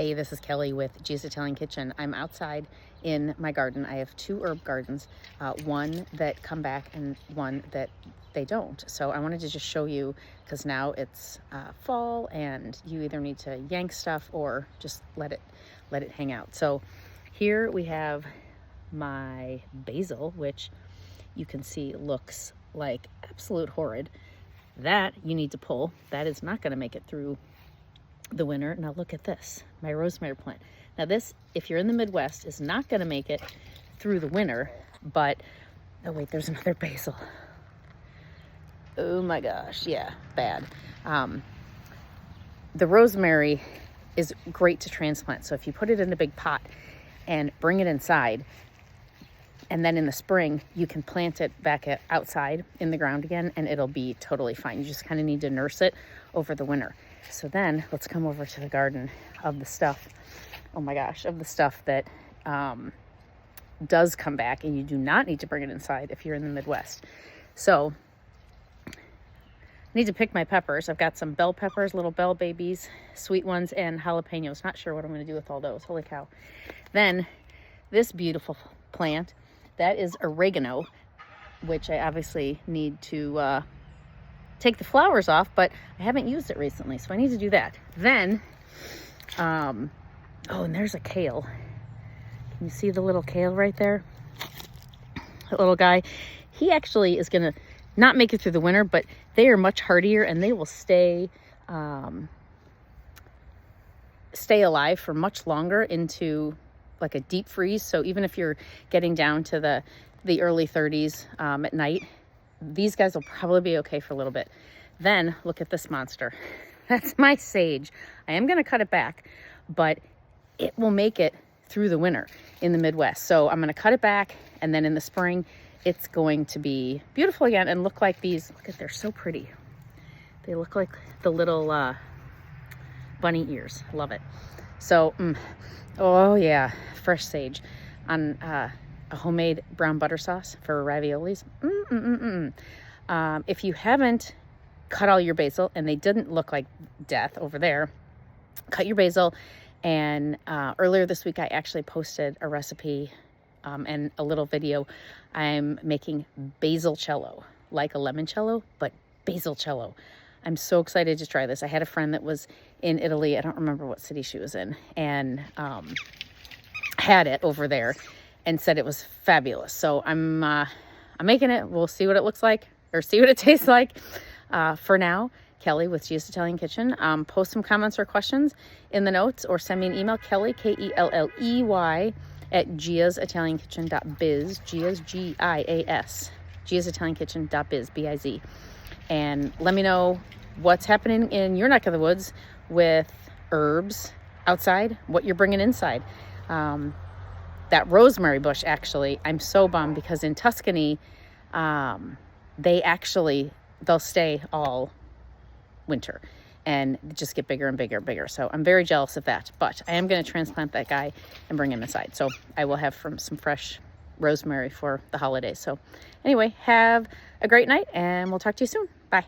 Hey, this is Kelly with Gia's Italian Kitchen. I'm outside in my garden. I have two herb gardens, one that come back and one that they don't. So I wanted to just show you, because now it's fall and you either need to yank stuff or just let it hang out. So here we have my basil, which you can see looks like absolute horrid. That you need to pull. That is not going to make it through the winter. Now look at this, my rosemary plant. Now this, if you're in the Midwest, is not going to make it through the winter, but oh wait, there's another basil. Oh my gosh, yeah, bad. The rosemary is great to transplant. So if you put it in a big pot and bring it inside, and then in the spring you can plant it back outside in the ground again, and it'll be totally fine. You just kind of need to nurse it over the winter. So then let's come over to the garden of the stuff, oh my gosh, of the stuff that does come back, and you do not need to bring it inside if you're in the Midwest. So I need to pick my peppers. I've got some bell peppers, little bell babies, sweet ones, and jalapenos. Not sure what I'm going to do with all those. Holy cow. Then this beautiful plant, that is oregano, which I obviously need to take the flowers off, but I haven't used it recently, so I need to do that. Then, oh, and there's a kale. Can you see the little kale right there? That little guy. He actually is gonna not make it through the winter, but they are much hardier and they will stay alive for much longer into like a deep freeze. So even if you're getting down to the early 30s at night, these guys will probably be okay for a little bit. Then look at this monster. That's my sage. I am going to cut it back, but it will make it through the winter in the Midwest. So I'm going to cut it back, and then in the spring it's going to be beautiful again and look like these. Look at, they're so pretty. They look like the little bunny ears. Love it. So oh yeah, fresh sage on a homemade brown butter sauce for raviolis. If you haven't cut all your basil, and they didn't look like death over there, cut your basil. And earlier this week I actually posted a recipe and a little video. I'm making basilcello, like a limoncello, but basilcello. I'm so excited to try this. I had a friend that was in Italy, I don't remember what city she was in, and had it over there and said it was fabulous. So I'm making it. We'll see what it looks like, or see what it tastes like. For now, Kelly with Gia's Italian Kitchen. Post some comments or questions in the notes, or send me an email, Kelly, Kelley, at giasitaliankitchen.biz. Gia's, Gias. giasitaliankitchen.biz, B-I-Z. And let me know what's happening in your neck of the woods with herbs outside, what you're bringing inside. That rosemary bush, actually, I'm so bummed, because in Tuscany, they'll stay all winter and just get bigger and bigger and bigger. So I'm very jealous of that, but I am going to transplant that guy and bring him inside. So I will have some fresh rosemary for the holidays. So anyway, have a great night, and we'll talk to you soon. Bye.